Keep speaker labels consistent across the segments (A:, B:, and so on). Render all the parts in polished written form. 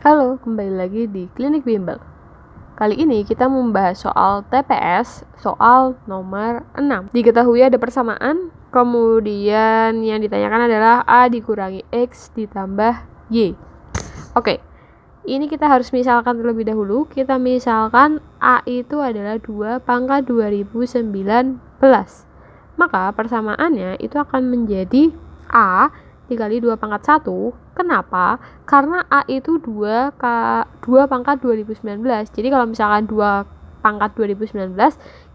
A: Halo, kembali lagi di Klinik Bimbel. Kali ini kita membahas soal TPS, soal nomor 6. Diketahui ada persamaan, kemudian yang ditanyakan adalah A dikurangi X ditambah Y. Oke, ini kita harus misalkan terlebih dahulu. Kita misalkan A itu adalah 2 pangkat 2019. Maka persamaannya itu akan menjadi A dikali 2 pangkat 1. Kenapa? Karena A itu 2 pangkat 2019. Jadi kalau misalkan 2 pangkat 2019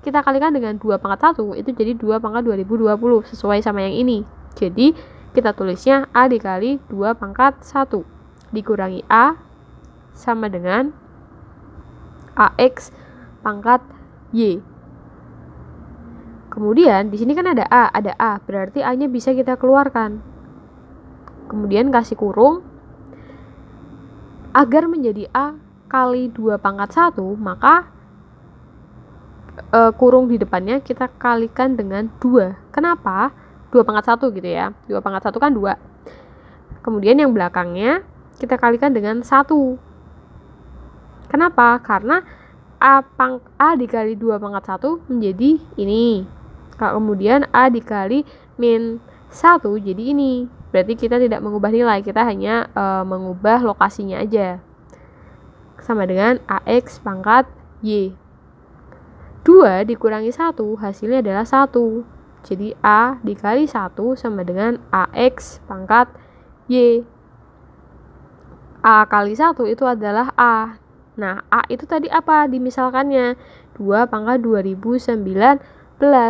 A: kita kalikan dengan 2 pangkat 1, itu jadi 2 pangkat 2020 sesuai sama yang ini. Jadi kita tulisnya A dikali 2 pangkat 1 dikurangi A sama dengan AX pangkat Y. Kemudian di sini kan ada A, berarti A-nya bisa kita keluarkan. Kemudian kasih kurung. Agar menjadi A kali 2 pangkat 1, maka kurung di depannya kita kalikan dengan 2. Kenapa? 2 pangkat 1 gitu ya. 2 pangkat 1 kan 2. Kemudian yang belakangnya kita kalikan dengan 1. Kenapa? Karena A dikali 2 pangkat 1 menjadi ini. Kemudian A dikali min 1 jadi ini. Berarti kita tidak mengubah nilai, kita hanya mengubah lokasinya aja. Sama dengan AX pangkat Y. 2 dikurangi 1 hasilnya adalah 1. Jadi A dikali 1 sama dengan AX pangkat Y. A kali 1 itu adalah A. Nah, A itu tadi apa dimisalkannya? 2 pangkat 2019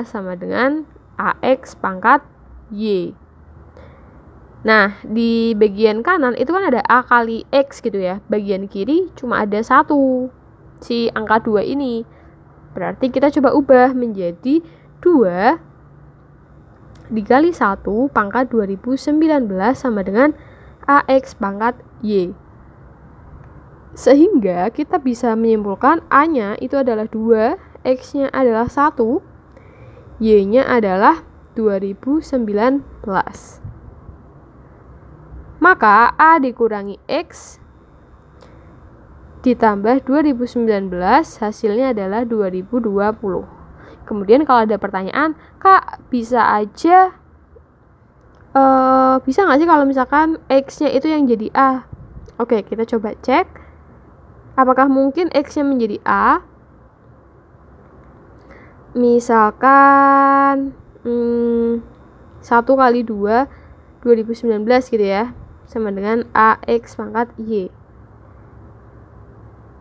A: sama dengan AX pangkat Y. Nah, di bagian kanan itu kan ada A kali X gitu ya. Bagian kiri cuma ada 1, si angka 2 ini. Berarti kita coba ubah menjadi 2 dikali 1 pangkat 2019 sama dengan AX pangkat Y. Sehingga kita bisa menyimpulkan A-nya itu adalah 2, X-nya adalah 1, Y-nya adalah 2019. Maka A dikurangi X ditambah 2019 hasilnya adalah 2020. Kemudian kalau ada pertanyaan, Kak bisa nggak sih kalau misalkan X-nya itu yang jadi A? Oke, kita coba cek. Apakah mungkin X-nya menjadi A? Misalkan 1 kali 2 2019 gitu ya, sama dengan AX pangkat Y.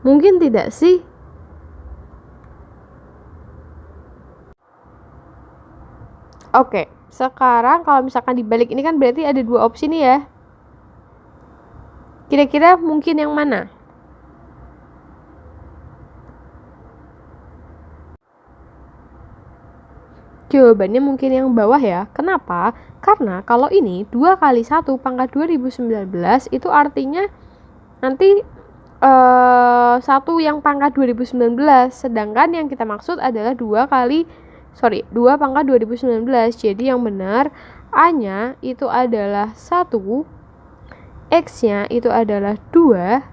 A: Mungkin tidak sih? Oke, sekarang kalau misalkan dibalik ini kan berarti ada 2 opsi nih ya. Kira-kira mungkin yang mana? Jawabannya mungkin yang bawah ya. Kenapa? Karena kalau ini 2 kali 1 pangkat 2019 itu artinya nanti 1 yang pangkat 2019. Sedangkan yang kita maksud adalah 2 pangkat 2019. Jadi yang benar A-nya itu adalah 1, X-nya itu adalah 2,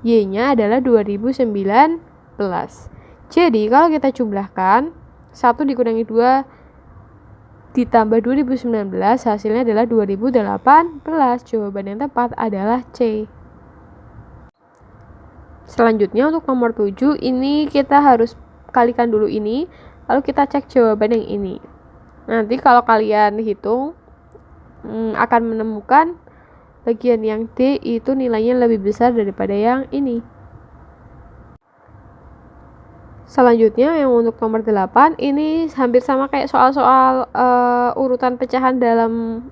A: Y-nya adalah 2019. Jadi kalau kita jumlahkan 1 dikurangi 2 ditambah 2019 hasilnya adalah 2018. Jawaban yang tepat adalah C. Selanjutnya untuk nomor 7 ini kita harus kalikan dulu ini, lalu kita cek jawaban yang ini. Nanti kalau kalian hitung akan menemukan bagian yang D itu nilainya lebih besar daripada yang ini. Selanjutnya yang untuk nomor 8 ini hampir sama kayak soal-soal urutan pecahan dalam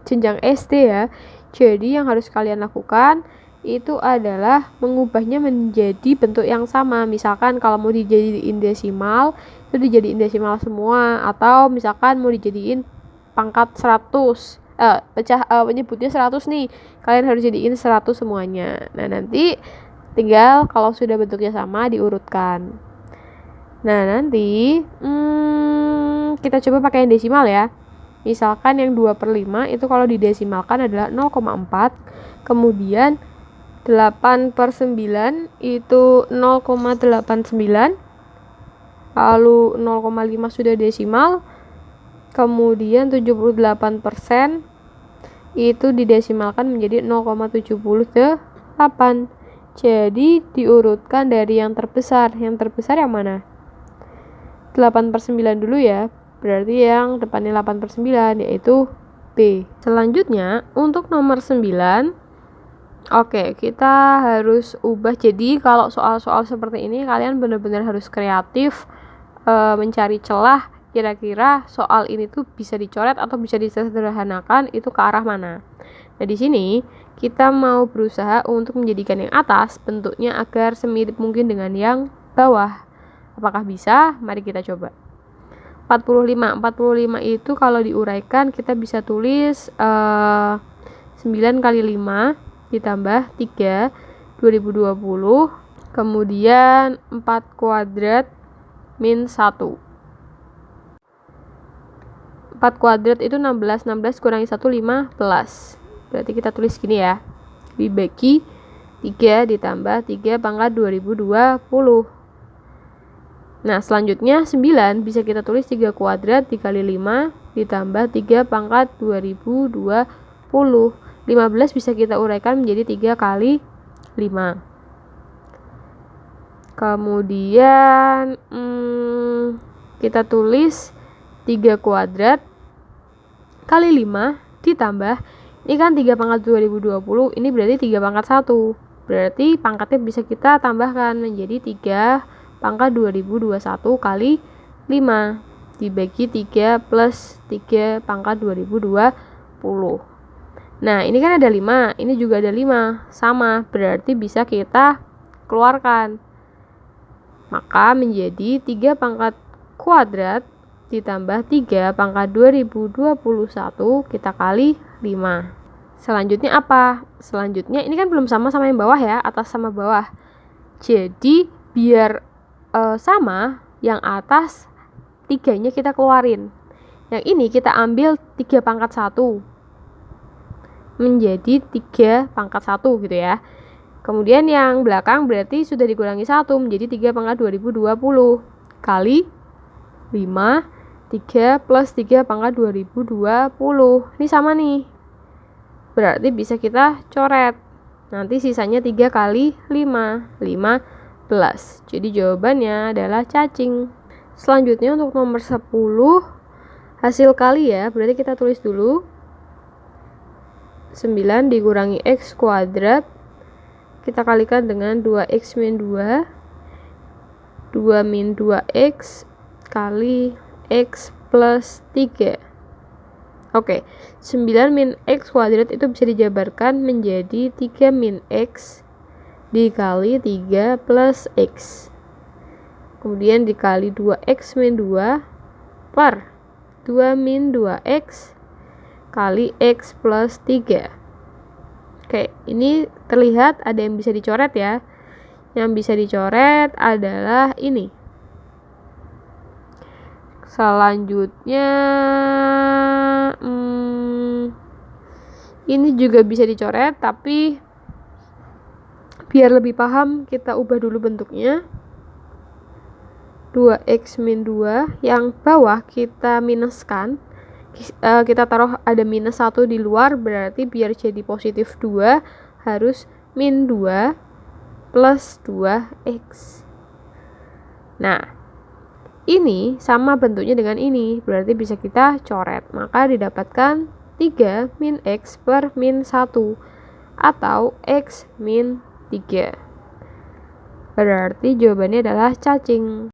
A: jenjang SD ya. Jadi yang harus kalian lakukan itu adalah mengubahnya menjadi bentuk yang sama. Misalkan kalau mau dijadiin desimal, itu dijadiin desimal semua, atau misalkan mau dijadiin pangkat 100. Menyebutnya 100 nih. Kalian harus jadiin 100 semuanya. Nah, nanti tinggal kalau sudah bentuknya sama diurutkan. Nah, nanti kita coba pakai yang desimal ya. Misalkan yang 2/5 itu kalau didesimalkan adalah 0,4. Kemudian 8/9 itu 0,89. Lalu 0,5 sudah desimal. Kemudian 78% itu didesimalkan menjadi 0,78. Jadi diurutkan dari yang terbesar. Yang terbesar yang mana? 8/9 dulu ya. Berarti yang depannya 8/9 yaitu B. Selanjutnya untuk nomor 9, oke, kita harus ubah. Jadi kalau soal-soal seperti ini kalian benar-benar harus kreatif mencari celah kira-kira soal ini tuh bisa dicoret atau bisa disederhanakan itu ke arah mana. Nah, di sini kita mau berusaha untuk menjadikan yang atas bentuknya agar semirip mungkin dengan yang bawah. Apakah bisa? Mari kita coba. 45 itu kalau diuraikan kita bisa tulis 9 kali 5 ditambah 3 2020, kemudian 4 kuadrat min 1. 4 kuadrat itu 16 kurangi 1 15. Berarti kita tulis gini ya, dibagi 3 ditambah 3 pangkat 2020. Nah, selanjutnya 9 bisa kita tulis 3 kuadrat dikali 5 ditambah 3 pangkat 2020. 15 bisa kita uraikan menjadi 3 kali 5. Kemudian kita tulis 3 kuadrat kali 5 ditambah, ini kan 3 pangkat 2020, ini berarti 3 pangkat 1. Berarti pangkatnya bisa kita tambahkan menjadi 3 pangkat 2021 kali 5 dibagi 3 plus 3 pangkat 2020. Nah, ini kan ada 5, ini juga ada 5, sama, berarti bisa kita keluarkan. Maka menjadi 3 pangkat kuadrat ditambah 3 pangkat 2021 kita kali 5. Selanjutnya apa? Selanjutnya ini kan belum sama yang bawah ya, atas sama bawah. Jadi biar sama, yang atas 3-nya kita keluarin. Yang ini kita ambil 3 pangkat 1 menjadi 3 pangkat 1 gitu ya. Kemudian yang belakang berarti sudah dikurangi 1 menjadi 3 pangkat 2020 kali 5, 3 plus 3 pangkat 2020. Ini sama nih. Berarti bisa kita coret. Nanti sisanya 3 kali 5, 15. Jadi jawabannya adalah cacing. Selanjutnya untuk nomor 10, hasil kali ya. Berarti kita tulis dulu 9 dikurangi x kuadrat, kita kalikan dengan 2x min 2, 2 min 2x kali x plus 3. Oke, 9 min x kuadrat itu bisa dijabarkan menjadi 3 min x dikali 3 plus x. Kemudian dikali 2x min 2 per 2 min 2x kali x plus 3. Oke, ini terlihat ada yang bisa dicoret ya. Yang bisa dicoret adalah ini. Selanjutnya ini juga bisa dicoret, tapi biar lebih paham kita ubah dulu bentuknya. 2x min 2 yang bawah kita minuskan, kita taruh ada minus 1 di luar, berarti biar jadi positif 2 harus min 2 plus 2x. Nah, ini sama bentuknya dengan ini, berarti bisa kita coret. Maka didapatkan 3 min x per min 1 atau x min 3. Berarti jawabannya adalah cacing.